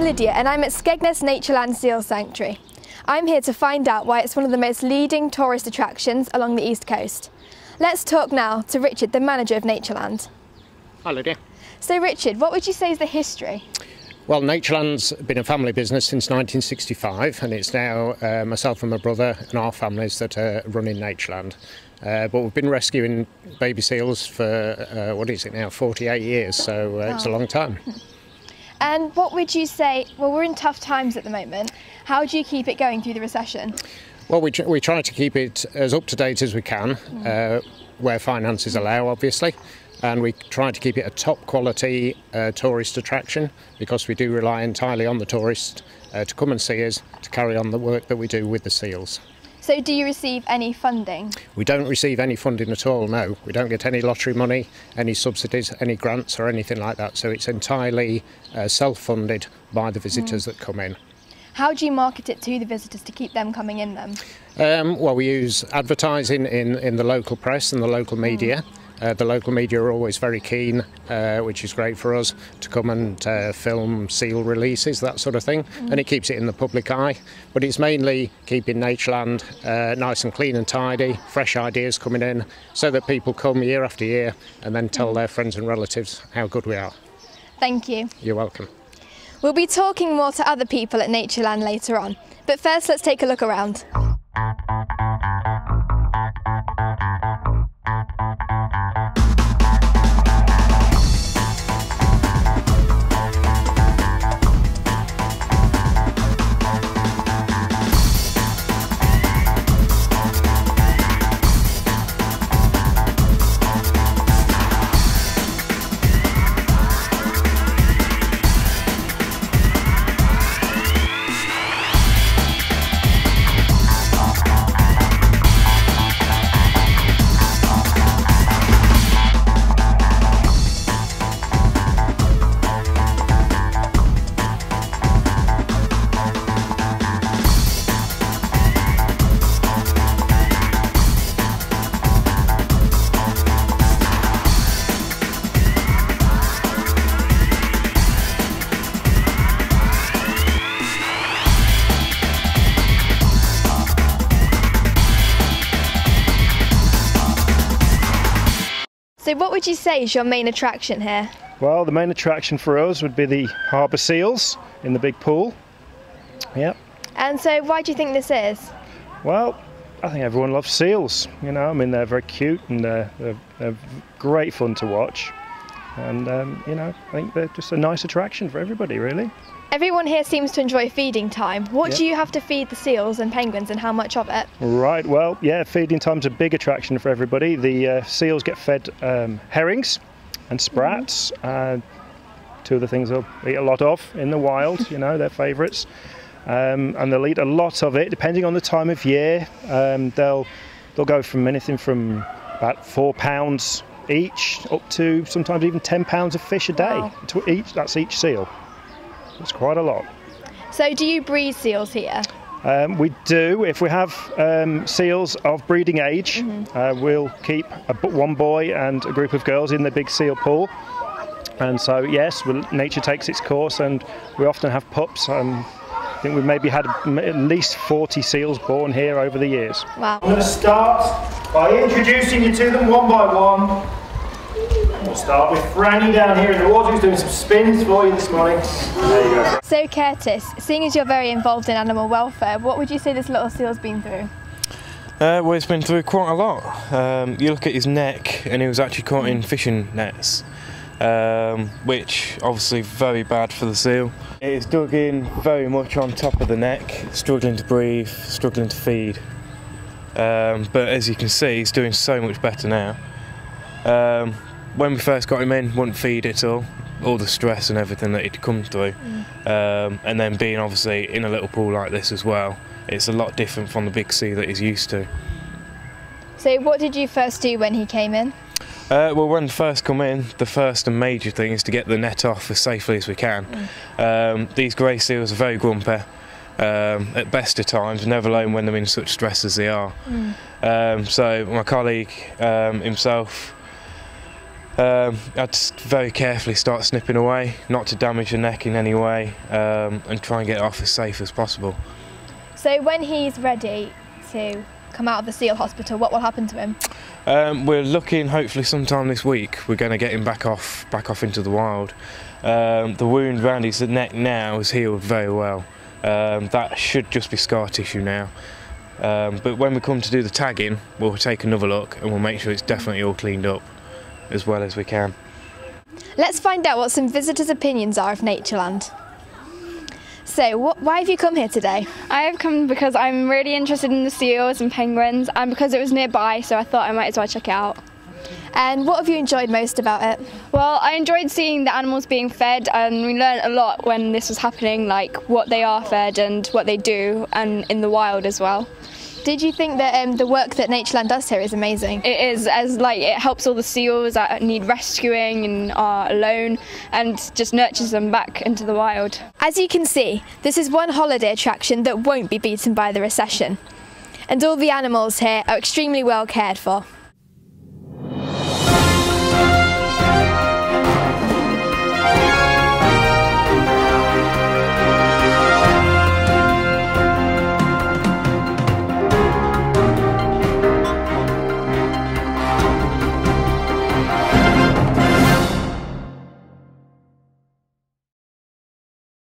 Lydia and I'm at Skegness Natureland Seal Sanctuary. I'm here to find out why it's one of the most leading tourist attractions along the east coast. Let's talk now to Richard, the manager of Natureland. Hi Lydia. So Richard, what would you say is the history? Well, Natureland's been a family business since 1965 and it's now myself and my brother and our families that are running Natureland. But we've been rescuing baby seals for, what is it now, 48 years, so it's a long time. And what would you say, well, we're in tough times at the moment, how do you keep it going through the recession? Well, we try to keep it as up to date as we can, where finances allow obviously, and we try to keep it a top quality tourist attraction because we do rely entirely on the tourists to come and see us, to carry on the work that we do with the seals. So do you receive any funding? We don't receive any funding at all, no. We don't get any lottery money, any subsidies, any grants or anything like that. So it's entirely self-funded by the visitors that come in. How do you market it to the visitors to keep them coming in then? Well, we use advertising in the local press and the local media. The local media are always very keen, which is great for us, to come and film seal releases, that sort of thing, and it keeps it in the public eye. But it's mainly keeping Natureland nice and clean and tidy, fresh ideas coming in, so that people come year after year and then tell their friends and relatives how good we are. Thank you. You're welcome. We'll be talking more to other people at Natureland later on, but first let's take a look around. So what would you say is your main attraction here? Well, the main attraction for us would be the harbour seals in the big pool. Yep. And so why do you think this is? Well, I think everyone loves seals, you know. I mean, they're very cute and they're great fun to watch. And, you know, I think they're just a nice attraction for everybody, really. Everyone here seems to enjoy feeding time. What do you have to feed the seals and penguins and how much of it? Right, well, yeah, feeding time's a big attraction for everybody. The seals get fed herrings and sprats, two of the things they'll eat a lot of in the wild, you know, their favourites. And they'll eat a lot of it, depending on the time of year. They'll go from anything from about £4 each up to sometimes even £10 of fish a day. Wow. That's each seal. It's quite a lot. So do you breed seals here? We do. If we have seals of breeding age, we'll keep one boy and a group of girls in the big seal pool. And so, yes, nature takes its course and we often have pups. I think we've maybe had at least 40 seals born here over the years. Wow. I'm going to start by introducing you to them one by one. We'll start with Franny down here in the water, who's doing some spins for you this morning. There you go. So Curtis, seeing as you're very involved in animal welfare, what would you say this little seal's been through? Well, he's been through quite a lot. You look at his neck and he was actually caught in fishing nets, which obviously very bad for the seal. It's dug in very much on top of the neck, struggling to breathe, struggling to feed. But as you can see, he's doing so much better now. When we first got him in, wouldn't feed at all the stress and everything that he'd come through. And then being obviously in a little pool like this as well, it's a lot different from the big sea that he's used to. So what did you first do when he came in? Well, when first come in, the first and major thing is to get the net off as safely as we can. These grey seals are very grumpy. At best of times, never alone when they're in such stress as they are. So my colleague himself I'd just very carefully start snipping away, not to damage the neck in any way, and try and get it off as safe as possible. So when he's ready to come out of the seal hospital, what will happen to him? We're looking, hopefully sometime this week, we're going to get him back off into the wild. The wound around his neck now is healed very well. That should just be scar tissue now. But when we come to do the tagging, we'll take another look and we'll make sure it's definitely all cleaned up as well as we can. Let's find out what some visitors' opinions are of Natureland. So, why have you come here today? I have come because I'm really interested in the seals and penguins, and because it was nearby, so I thought I might as well check it out. And what have you enjoyed most about it? Well, I enjoyed seeing the animals being fed, and we learned a lot when this was happening, like what they are fed and what they do, and in the wild as well. Did you think that the work that Natureland does here is amazing? It is, as like it helps all the seals that need rescuing and are alone, and just nurtures them back into the wild. As you can see, this is one holiday attraction that won't be beaten by the recession. And all the animals here are extremely well cared for.